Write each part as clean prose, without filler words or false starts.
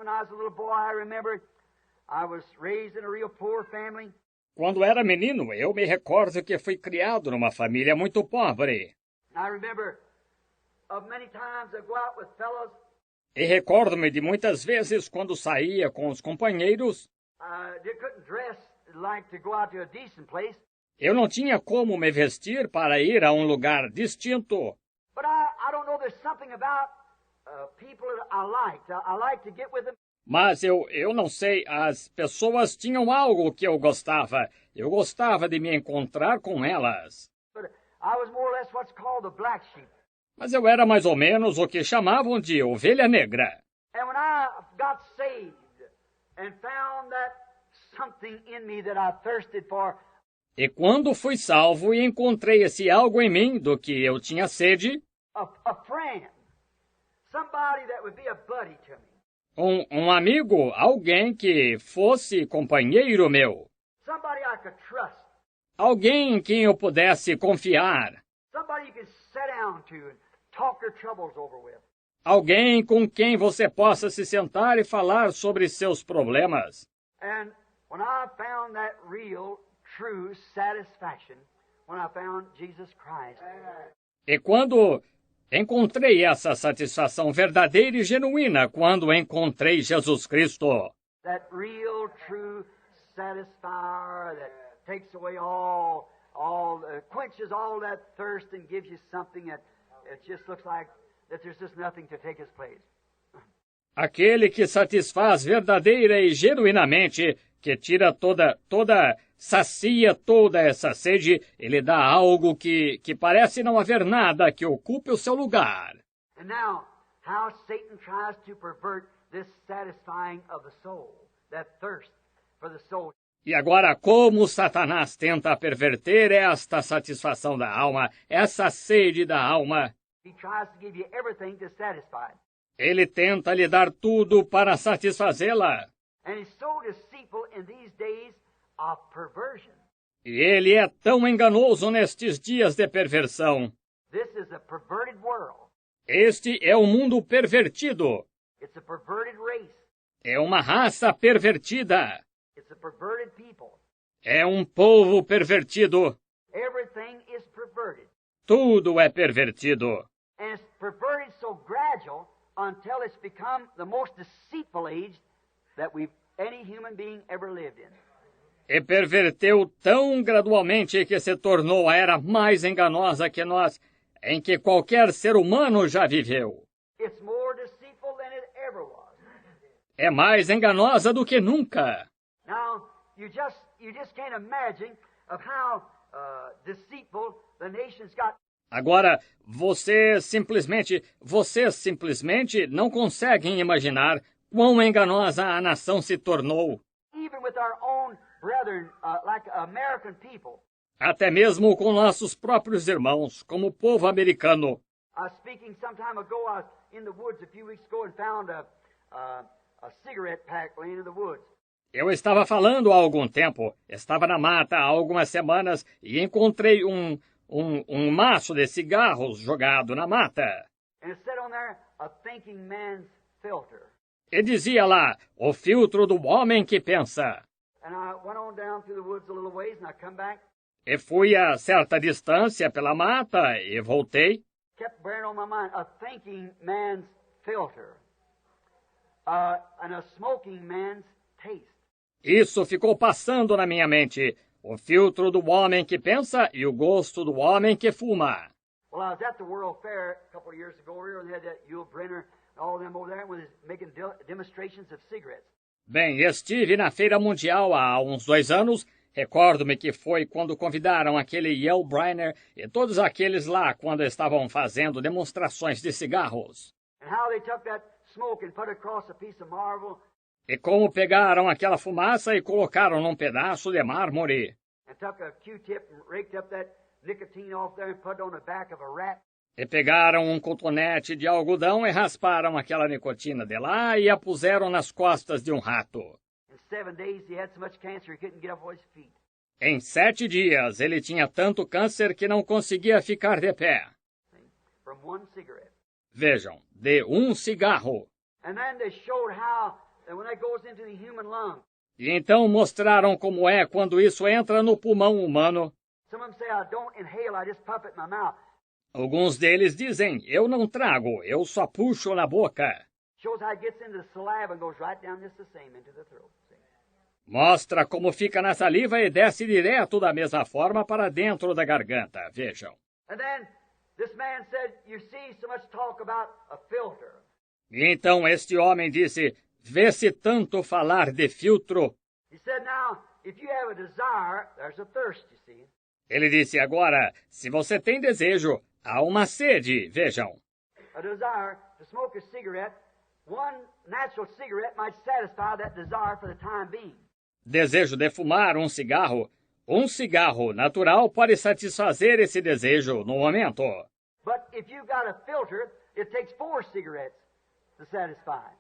When I was a little boy, I remember I was raised in a real poor family. Quando era menino, eu me recordo que fui criado numa família muito pobre. I remember of many times I go out with fellows. E recordo-me de muitas vezes quando saía com os companheiros. They couldn't dress like to go out to a decent place. Eu não tinha como me vestir para ir a um lugar distinto. But I don't know, there's something about people that I like. I like to get with them. Mas eu não sei, as pessoas tinham algo que eu gostava. Eu gostava de me encontrar com elas. But I was more or less what's called the black sheep. Mas eu era mais ou menos o que chamavam de ovelha negra. And when I got saved and found that something in me that I thirsted for, E quando fui salvo e encontrei esse algo em mim do que eu tinha sede, a friend, somebody that would be a buddy to me, um amigo, alguém que fosse companheiro meu, somebody I could trust, alguém em quem eu pudesse confiar, somebody you could sit down to and talk your troubles over with. alguém com quem você possa se sentar e falar sobre seus problemas. And when I found that real, true satisfaction, when I found Jesus Christ, E quando encontrei essa satisfação verdadeira e genuína, quando encontrei Jesus Cristo, that real, true satisfier that takes away quenches all that thirst and gives you something that it just looks like that there's just nothing to take its place. aquele que satisfaz verdadeira e genuinamente, que tira sacia toda essa sede, ele dá algo que parece não haver nada que ocupe o seu lugar. And now, how Satan tries to pervert this satisfying of the soul, that thirst for the soul. E agora, como Satanás tenta perverter esta satisfação da alma, essa sede da alma? He tries to give you everything to satisfy it. Ele tenta lhe dar tudo para satisfazê-la. And he's so deceitful in these days of perversion. E ele é tão enganoso nestes dias de perversão. This is a perverted world. Este é um mundo pervertido. It's a perverted race. É uma raça pervertida. It's a perverted people. É um povo pervertido. Everything is perverted. Tudo é pervertido. And it's perverted so gradual until it's become the most deceitful age that any human being ever lived in. E perverteu tão gradualmente que se tornou a era mais enganosa em que qualquer ser humano já viveu. It's more deceitful than it ever was. É mais enganosa do que nunca. Now, you just can't imagine of how deceitful the nations got. Agora, vocês simplesmente não conseguem imaginar quão enganosa a nação se tornou. Even with our own brethren, like American people. Até mesmo com nossos próprios irmãos, como o povo americano. I was speaking some time ago. I was in the woods a few weeks ago and found a cigarette pack laying in the woods. Eu estava falando há algum tempo, estava na mata há algumas semanas e encontrei um maço de cigarros jogado na mata. And it said on there, a thinking man's filter. E dizia lá, o filtro do homem que pensa. And I went on down through the woods a little ways and I come back. E fui a certa distância pela mata e voltei. Kept bearing on my mind, a thinking man's filter. And a smoking man's taste. Isso ficou passando na minha mente. O filtro do homem que pensa e o gosto do homem que fuma. Well, I was at the World Fair a couple of years ago here, and they had that Yul Brynner and all them over there was making demonstrations of cigarettes. Bem, estive na Feira Mundial há uns 2 anos. Recordo-me que foi quando convidaram aquele Yul Brynner e todos aqueles lá quando estavam fazendo demonstrações de cigarros. And how they took that smoke and put it across a piece of marble. E como pegaram aquela fumaça e colocaram num pedaço de mármore. And took a Q-tip and raked up that nicotine off there and put it on the back of a rat. E pegaram um cotonete de algodão e rasparam aquela nicotina de lá e a puseram nas costas de um rato. In 7 days he had so much cancer he couldn't get up on his feet. Em 7 dias ele tinha tanto câncer que não conseguia ficar de pé. From one cigarette. Vejam, de um cigarro. And then they showed how And when that goes into the human lung, E então mostraram como é quando isso entra no pulmão humano. some of them say, I don't inhale, I just puff it in my mouth. Alguns deles dizem, eu não trago, eu só puxo na boca. Shows how it gets into the saliva and goes right down just the same into the throat. See? Mostra como fica na saliva e desce direto da mesma forma para dentro da garganta. Vejam. And then this man said, you see so much talk about a filter. E então este homem disse, vê-se tanto falar de filtro. He said, now, if you have a desire, there's a thirst, you see. Ele disse, agora, se você tem desejo, há uma sede. Vejam. A desire to smoke a cigarette, one natural cigarette might satisfy that desire for the time being. Desejo de fumar um cigarro. Um cigarro natural pode satisfazer esse desejo no momento. But if you've got a filter, it takes 4 cigarettes to satisfy.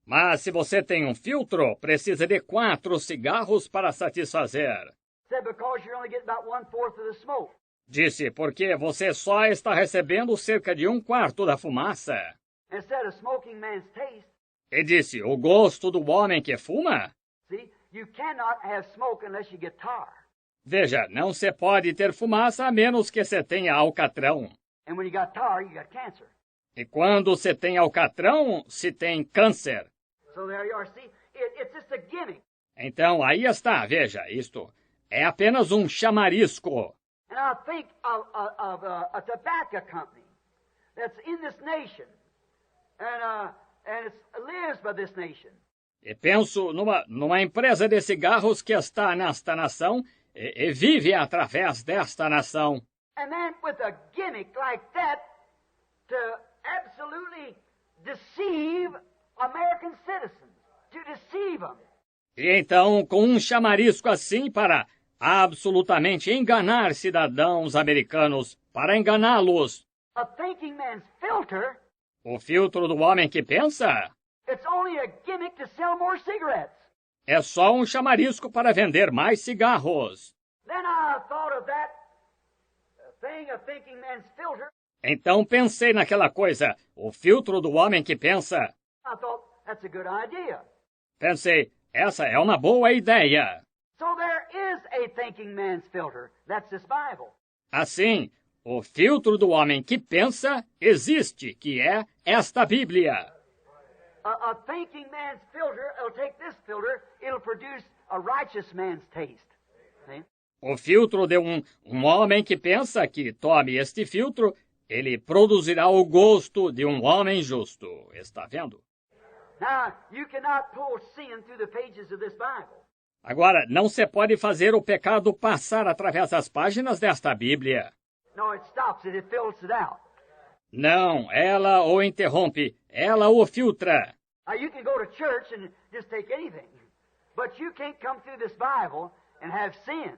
Mas se você tem um filtro, precisa de 4 cigarros para satisfazer. Said because you're only getting about 1/4 of the smoke. Disse, porque você só está recebendo cerca de 1/4 da fumaça. Instead of smoking man's taste, E disse, o gosto do homem que fuma? see, you cannot have smoke unless you get tar. Veja, não se pode ter fumaça a menos que se tenha alcatrão. And when you got tar, you got cancer. E quando se tem alcatrão, se tem câncer. So there you are. See, it's just a gimmick. Então, aí está, veja, isto é apenas um chamarisco. And I think of a tobacco company that's in this nation, and it lives by this nation. E penso numa empresa de cigarros que está nesta nação e vive através desta nação. And then with a gimmick like that to absolutely deceive American citizens, to deceive them. E então, com um chamarisco assim para absolutamente enganar cidadãos americanos, para enganá-los. A thinking man's filter, O filtro do homem que pensa it's only a gimmick to sell more cigarettes. é só um chamarisco para vender mais cigarros. Then I thought of that thing, a thinking man's filter. Então pensei naquela coisa, o filtro do homem que pensa. I thought, that's a good idea. Pensei, essa é uma boa ideia. So there is a thinking man's filter. That's this Bible. Assim, o filtro do homem que pensa existe, que é esta Bíblia. A thinking man's filter, it'll take this filter, it'll produce a righteous man's taste. See? O filtro de um homem que pensa que tome este filtro, ele produzirá o gosto de um homem justo. Está vendo? Now, you cannot pull sin through the pages of this Bible. Agora, não se pode fazer o pecado passar através das páginas desta Bíblia. No, it stops it, it filters it out. Não, ela o interrompe, ela o filtra. Now, you can go to church and just take anything, but you can't come through this Bible and have sin.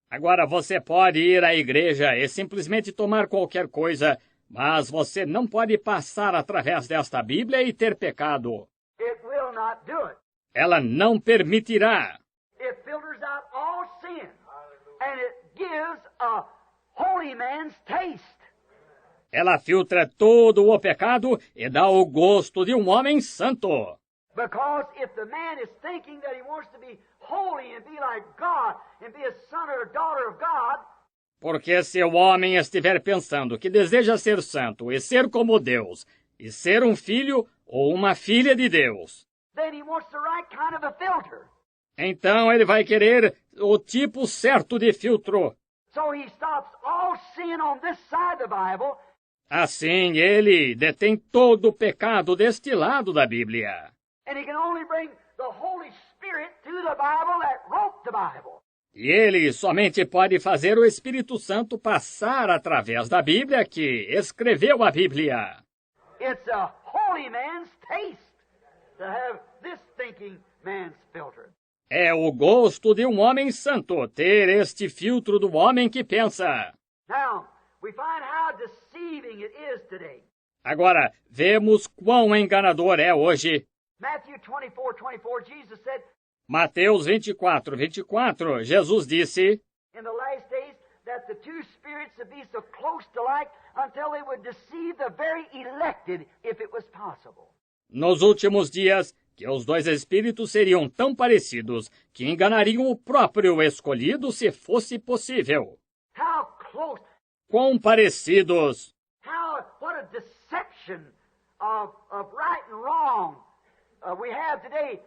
Agora, você pode ir à igreja e simplesmente tomar qualquer coisa, mas você não pode passar através desta Bíblia e ter pecado. It will not do it. Ela não permitirá. It filters out all sin, and it gives a holy man's taste. Ela filtra todo o pecado e dá o gosto de um homem santo. Because if the man is thinking that he wants to be holy and be like God and be a son or a daughter of God, Porque se o homem estiver pensando que deseja ser santo e ser como Deus, e ser um filho ou uma filha de Deus, then he wants the right kind of a filter. então ele vai querer o tipo certo de filtro. So he stops all sin on this side of the Bible, Assim, ele detém todo o pecado deste lado da Bíblia. and he can only bring the Holy Spirit to the Bible that wrote the Bible. E ele somente pode fazer o Espírito Santo passar através da Bíblia que escreveu a Bíblia. It's a holy man's taste to have this thinking man's filter. É o gosto de um homem santo ter este filtro do homem que pensa. Now, we find how deceiving it is today. Agora, vemos quão enganador é hoje. Matthew 24:24, Jesus said, Mateus 24:24, Jesus disse, in the last days, that the two spirits would be so close to like until they would deceive the very elected, if it was possible. nos últimos dias, que os dois espíritos seriam tão parecidos que enganariam o próprio escolhido se fosse possível. How close, Quão parecidos! what a deception of right and wrong we have today.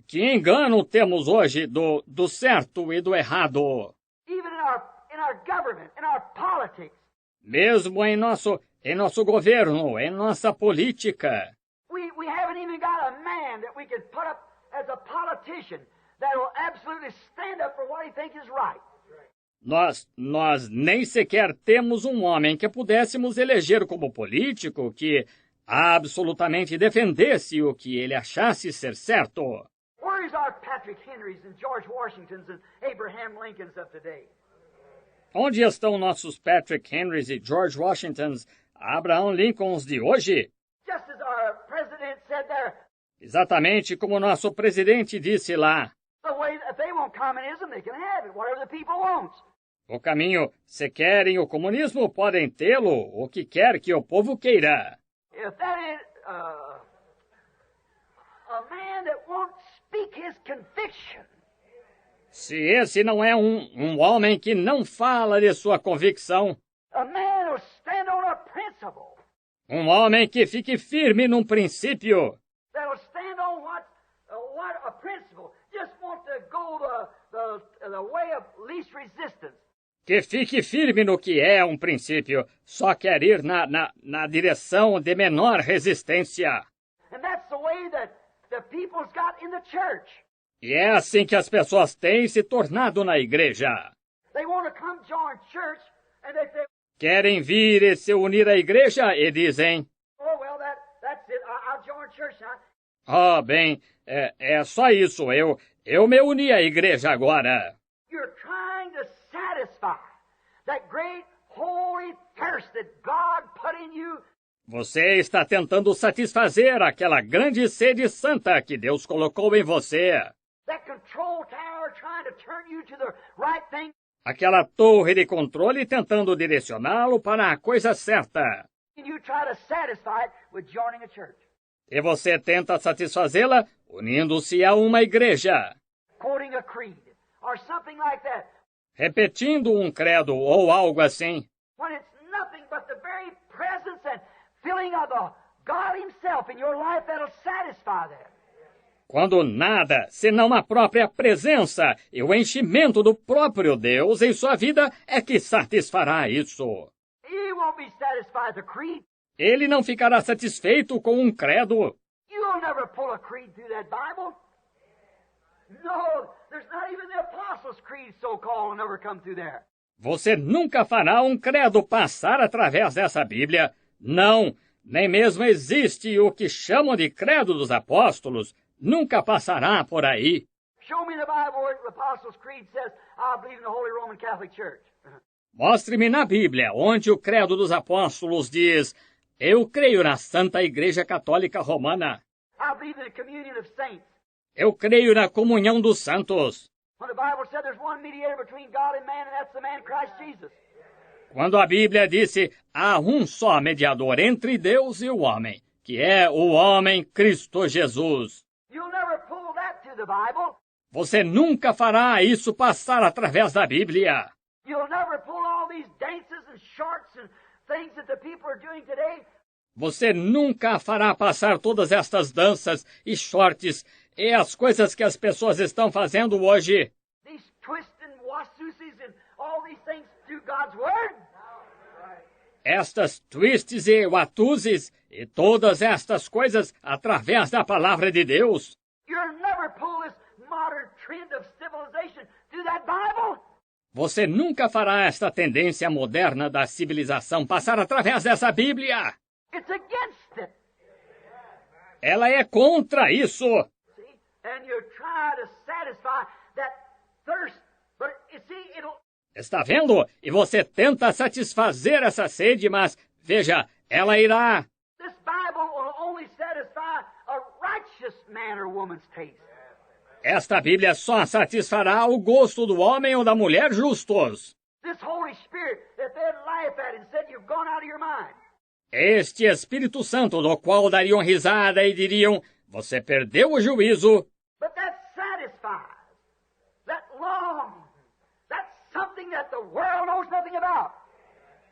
Que engano temos hoje do certo e do errado. Even in our government, in our politics. Mesmo em nosso governo, em nossa política. We haven't even got a man that we could put up as a politician that will absolutely stand up for what he thinks is right. Nós nem sequer temos um homem que pudéssemos eleger como político que absolutamente defendesse o que ele achasse ser certo. Where is our Patrick Henrys and George Washingtons and Abraham Lincolns of today? Onde estão nossos Patrick Henrys e George Washingtons, Abraham Lincolns de hoje? Just as our president said there, Exatamente como nosso presidente disse lá. the way if they want communism, they can have it, whatever the people want. O caminho, se querem o comunismo, podem tê-lo, o que quer que o povo queira. If that is a man that won't speak his conviction, Se esse não é um homem que não fala de sua convicção, a man who'll stand on a principle, um homem que fique firme num princípio, that'll stand on what a principle, just want to go the way of least resistance. que fique firme no que é um princípio, só quer ir na direção de menor resistência. And that's the way that the people's got in the church. E é assim que as pessoas têm se tornado na igreja. They want to come join church, and they say, Querem vir e se unir à igreja e dizem, oh, well, that's it, I'll join church now. bem, é só isso, eu me uni à igreja agora. You're trying to satisfy that great holy thirst that God put in you. Você está tentando satisfazer aquela grande sede santa que Deus colocou em você. That control tower trying to turn you to the right thing. Aquela torre de controle tentando direcioná-lo para a coisa certa. And you try to satisfy it with joining a church. E você tenta satisfazê-la unindo-se a uma igreja, Quoting a creed or something like that. repetindo um credo ou algo assim, When it's nothing but the very presence and filling of the God Himself in your life that'll satisfy that. quando nada, senão a própria presença e o enchimento do próprio Deus em sua vida é que satisfará isso. He won't be satisfied with a creed. Ele não ficará satisfeito com um credo. You'll never pull a creed through that Bible. No, there's not even the Apostles' Creed, so-called, will never come through there. Você nunca fará um credo passar através dessa Bíblia. Não, nem mesmo existe o que chamam de credo dos apóstolos. Nunca passará por aí. Show me the Bible where the Apostles' Creed says, I believe in the Holy Roman Catholic Church. Mostre-me na Bíblia onde o credo dos apóstolos diz: eu creio na Santa Igreja Católica Romana. I believe in the communion of saints. Eu creio na comunhão dos santos. When the Bible said there's one mediator between God and man, and that's the man Christ Jesus. Quando a Bíblia disse: há um só mediador entre Deus e o homem, que é o homem Cristo Jesus. You'll never pull that through the Bible. Você nunca fará isso passar através da Bíblia. You'll never pull all these dances and shorts and things that the people are doing today. Você nunca fará passar todas estas danças e shorts e as coisas que as pessoas estão fazendo hoje. These twists and wasusis and all these things through God's Word. Estas twists e watuzes e todas estas coisas através da palavra de Deus. You'll never pull this modern trend of civilization through that Bible. Você nunca fará esta tendência moderna da civilização passar através dessa Bíblia. It's against it. Ela é contra isso. See? And you try to satisfy that thirst, but you see, it'll... Está vendo? E você tenta satisfazer essa sede, mas, veja, ela irá. This Bible will only satisfy a righteous man or woman's taste. Esta Bíblia só satisfará o gosto do homem ou da mulher justos. This Holy Spirit that they'd laugh at and said you've gone out of your mind. Este Espírito Santo, do qual dariam risada e diriam, você perdeu o juízo. But that satisfies, that longs, that's something that the world knows nothing about.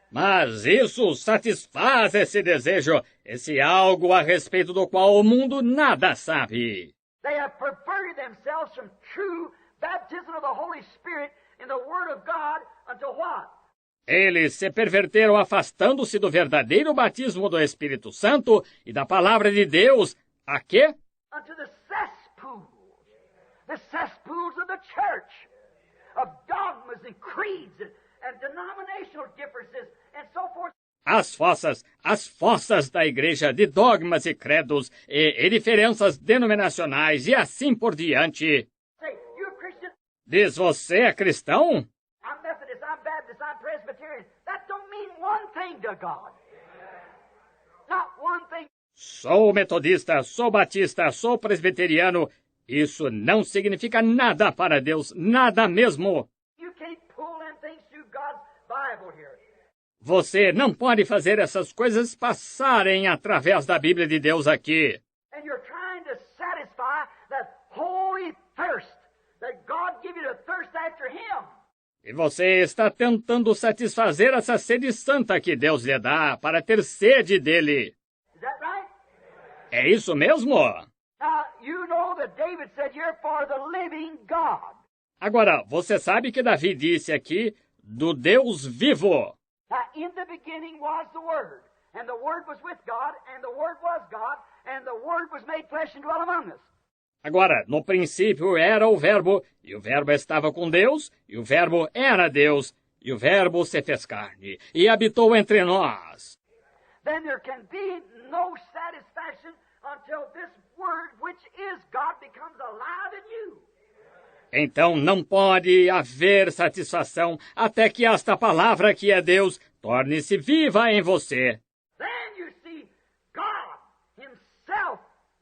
Mas isso satisfaz esse desejo, esse algo a respeito do qual o mundo nada sabe. They have perverted themselves from true baptism of the Holy Spirit in the Word of God until what? Eles se perverteram afastando-se do verdadeiro batismo do Espírito Santo e da palavra de Deus. A quê? Unto the cesspools of the church, of dogmas and creeds and denominational differences and so forth. As fossas da igreja de dogmas e credos e diferenças denominacionais e assim por diante. Say, you Christian, Diz, você é cristão? I'm Methodist, I'm Baptist, I'm Presbyterian. That don't mean one thing to God. Not one thing. Sou metodista, sou batista, sou presbiteriano. Isso não significa nada para Deus, nada mesmo. You can't pull them things through God's Bible here. Você não pode fazer essas coisas passarem através da Bíblia de Deus aqui. And you're trying to satisfy that holy thirst that God give you to thirst after Him. E você está tentando satisfazer essa sede santa que Deus lhe dá para ter sede dele. Is that right? É isso mesmo? Now, you know that David said, you're for the living God. Agora, você sabe que Davi disse aqui do Deus vivo. Now, in the beginning was the Word, and the Word was with God, and the Word was God, and the Word was made flesh and dwelt among us. Agora, no princípio era o Verbo, e o Verbo estava com Deus, e o Verbo era Deus, e o Verbo se fez carne, e habitou entre nós. Then there can be no satisfaction until this Word, which is God, becomes alive in you. Então não pode haver satisfação até que esta palavra que é Deus torne-se viva em você. Then you see God Himself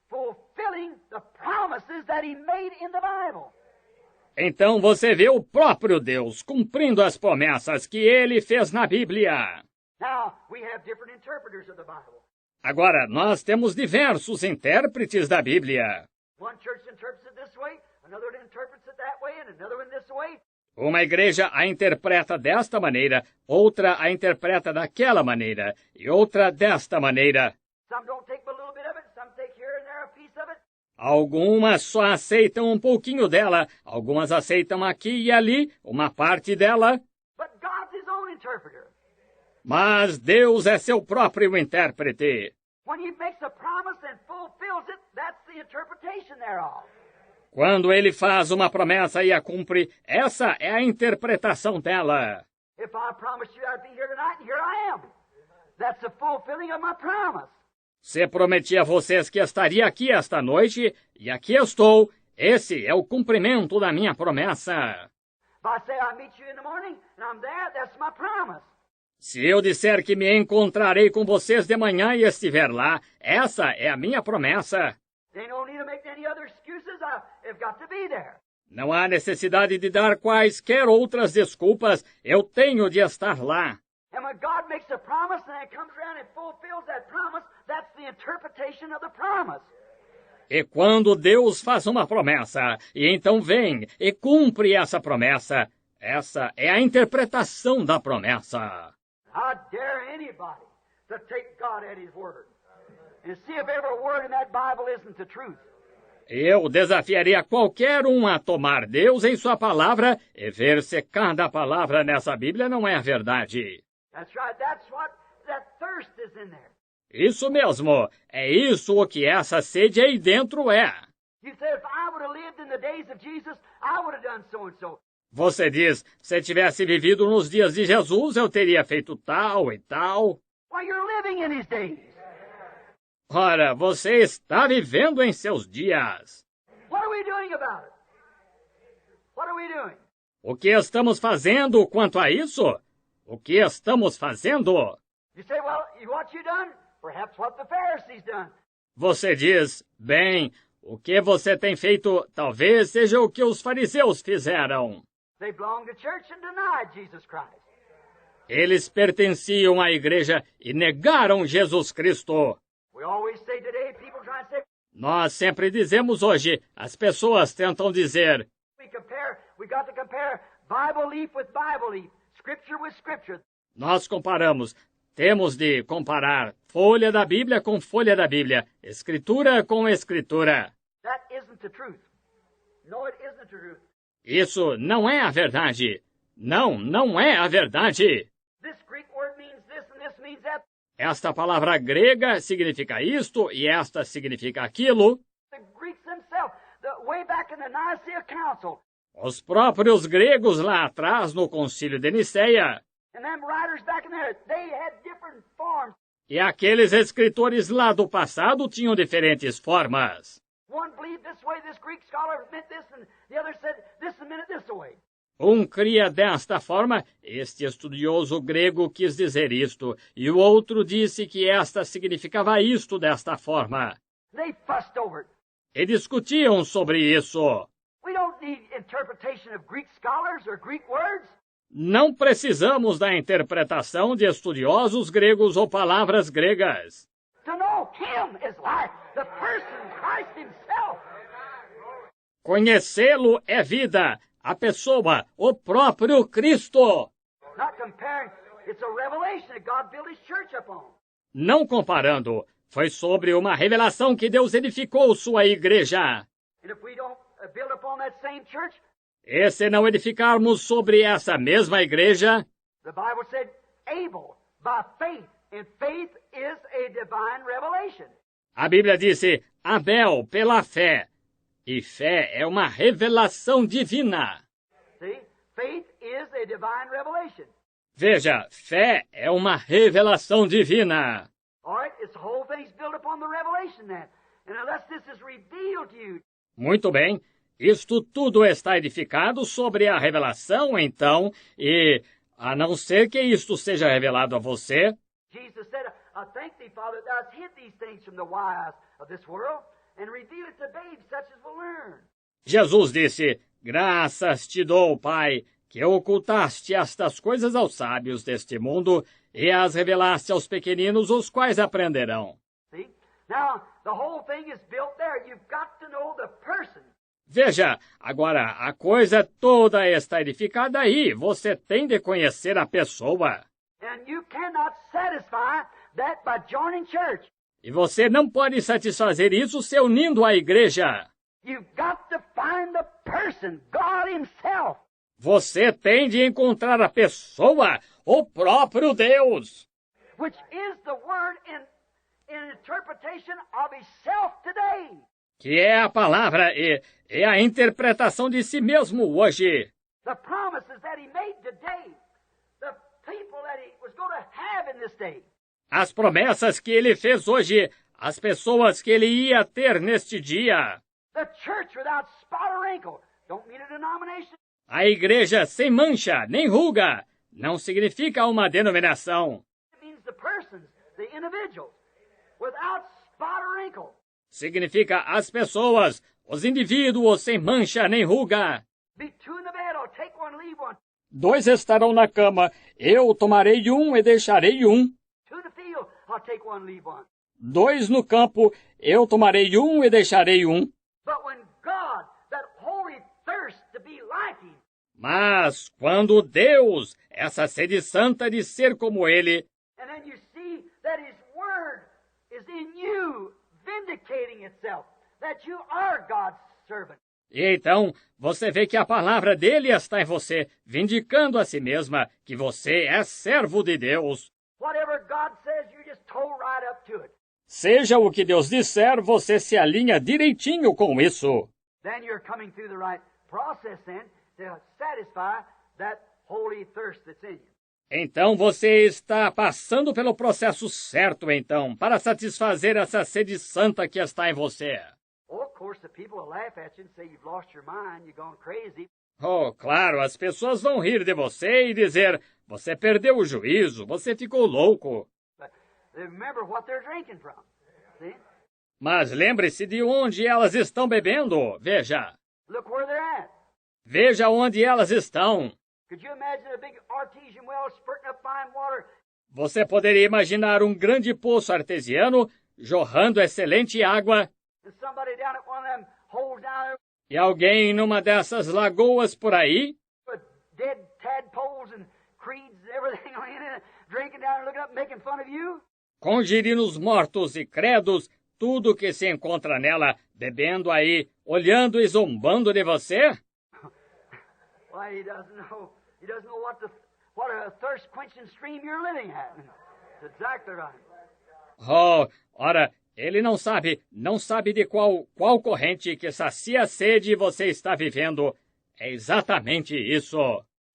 fulfilling the promises that He made in the Bible. Então você vê o próprio Deus cumprindo as promessas que Ele fez na Bíblia. Now, we have different interpreters of the Bible. Agora, nós temos diversos intérpretes da Bíblia. One church interprets it this way, another interprets it that way, and another one this way. Uma igreja a interpreta desta maneira, outra a interpreta daquela maneira, e outra desta maneira. Some don't take but a little bit of it, some take here and there a piece of it. Algumas só aceitam um pouquinho dela, algumas aceitam aqui e ali uma parte dela. But God's His own interpreter. Mas Deus é seu próprio intérprete. When He makes a promise and fulfills it, that's the interpretation thereof. Quando Ele faz uma promessa e a cumpre, essa é a interpretação dela. If I promised you I'd be here tonight, and here I am. That's the fulfilling of my promise. Se prometi a vocês que estaria aqui esta noite, e aqui estou, esse é o cumprimento da minha promessa. If I say I'll meet you in the morning, and I'm there, that's my promise. Se eu disser que me encontrarei com vocês de manhã e estiver lá, essa é a minha promessa. There ain't no need to make any other excuses. I've got to be there. Não há necessidade de dar quaisquer outras desculpas, eu tenho de estar lá. And when God makes a promise and it comes around and fulfills that promise, that's the interpretation of the promise. E quando Deus faz uma promessa, e então vem e cumpre essa promessa, essa é a interpretação da promessa. I dare anybody to take God at His word and see if every word in that Bible isn't the truth. Eu desafiaria qualquer um a tomar Deus em sua palavra e ver se cada palavra nessa Bíblia não é a verdade. That's right. That's what that thirst is in there. Isso mesmo, é isso o que essa sede aí dentro é. You say, if I would have lived in the days of Jesus, I would have done so and so. Você diz, se tivesse vivido nos dias de Jesus, eu teria feito tal e tal. Why, you're living in His days. Ora, você está vivendo em seus dias. What are we doing about it? What are we doing? O que estamos fazendo quanto a isso? O que estamos fazendo? You say, well, what you done? Perhaps what the Pharisees done. Você diz, bem, o que você tem feito talvez seja o que os fariseus fizeram. They belonged to church and denied Jesus Christ. Eles pertenciam à igreja e negaram Jesus Cristo. We always say today, people try to say, Nós sempre dizemos hoje, as pessoas tentam dizer, We got to compare Bible leaf with Bible leaf, Scripture with Scripture. nós comparamos, temos de comparar folha da Bíblia com folha da Bíblia, Escritura com Escritura. That isn't the truth. No, it isn't the truth. Isso não é a verdade. Não, não é a verdade. This Greek word means this and this means that. Esta palavra grega significa isto e esta significa aquilo. The Greeks themselves, way back in the Nicene Council, Os próprios gregos lá atrás no Concílio de Niceia and them writers back in there, they had different forms. e aqueles escritores lá do passado tinham diferentes formas. One believed this way, this Greek scholar meant this, and the other said this and meant it this way. Um cria desta forma, este estudioso grego quis dizer isto, e o outro disse que esta significava isto desta forma. They fussed over it. E discutiam sobre isso. We don't need interpretation of Greek scholars or Greek words. Não precisamos da interpretação de estudiosos gregos ou palavras gregas. To know Him is life, the person, Christ Himself. Conhecê-lo é vida, a pessoa, o próprio Cristo. Not comparing, it's a revelation that God built His church upon. Não comparando, foi sobre uma revelação que Deus edificou sua igreja. And if we don't build upon that same church, E se não edificarmos sobre essa mesma igreja, the Bible said Abel by faith, and faith is a divine revelation. a Bíblia disse Abel pela fé, e fé é uma revelação divina. See, faith is a divine revelation. Veja, fé é uma revelação divina. All right, it's the whole thing's built upon the revelation then. And unless this is revealed to you, Muito bem, isto tudo está edificado sobre a revelação, então, e a não ser que isto seja revelado a você, Jesus said, I thank thee, Father, that thou hast hid these things from the wise of this world, and revealed it to babes such as will learn. Jesus disse, graças te dou, Pai, que ocultaste estas coisas aos sábios deste mundo e as revelaste aos pequeninos, os quais aprenderão. See? Now, the whole thing is built there. You've got to know the person. Veja, agora, a coisa toda está edificada aí, você tem de conhecer a pessoa. And you cannot satisfy that by joining church. E você não pode satisfazer isso se unindo à igreja. You've got to find the person, God Himself. Você tem de encontrar a pessoa, o próprio Deus, Which is the word in interpretation of Himself today. que é a palavra e a interpretação de si mesmo hoje. The promises that He made today. The people that He was going to have in this day. As promessas que ele fez hoje, as pessoas que ele ia ter neste dia. The church without spot or wrinkle. Don't mean a denomination. A igreja sem mancha nem ruga não significa uma denominação. It means the persons, the individuals, without spot or wrinkle. Significa as pessoas, os indivíduos sem mancha nem ruga. Be two in the bed, I'll take one, leave one. 2 estarão na cama, eu tomarei um e deixarei um. Two in the field, I'll take one, leave one. 2 no campo, eu tomarei um e deixarei um. But when God, that holy thirst to be like Him, Mas quando Deus, essa sede santa de ser como Ele, and then you see that His Word is in you, vindicating itself, that you are God's servant. e então você vê que a palavra dele está em você, vindicando a si mesma que você é servo de Deus. Whatever God says, you just toe right up to it. Seja o que Deus disser, você se alinha direitinho com isso. Then you're coming through the right process then to satisfy that holy thirst that's in you. Então você está passando pelo processo certo, então, para satisfazer essa sede santa que está em você. Oh, of course, the people will laugh at you and say you've lost your mind, you've gone crazy. Oh, claro, as pessoas vão rir de você e dizer, você perdeu o juízo, você ficou louco. But remember what they're drinking from. See? Mas lembre-se de onde elas estão bebendo. Veja. Look where they're at. Veja onde elas estão. Could you imagine a big artesian well spurting up fine water? Você poderia imaginar um grande poço artesiano jorrando excelente água. And somebody down at one of them holes down there E alguém numa dessas lagoas por aí, with dead tadpoles and creeds and everything in it, drinking down there, looking up, making fun of you? com girinos mortos e credos, tudo que se encontra nela, bebendo aí, olhando e zombando de você? Why, he doesn't know what a thirst-quenching stream you're living at. That's exactly right. Oh, ora, ele não sabe de qual corrente que sacia a sede você está vivendo. É exatamente isso.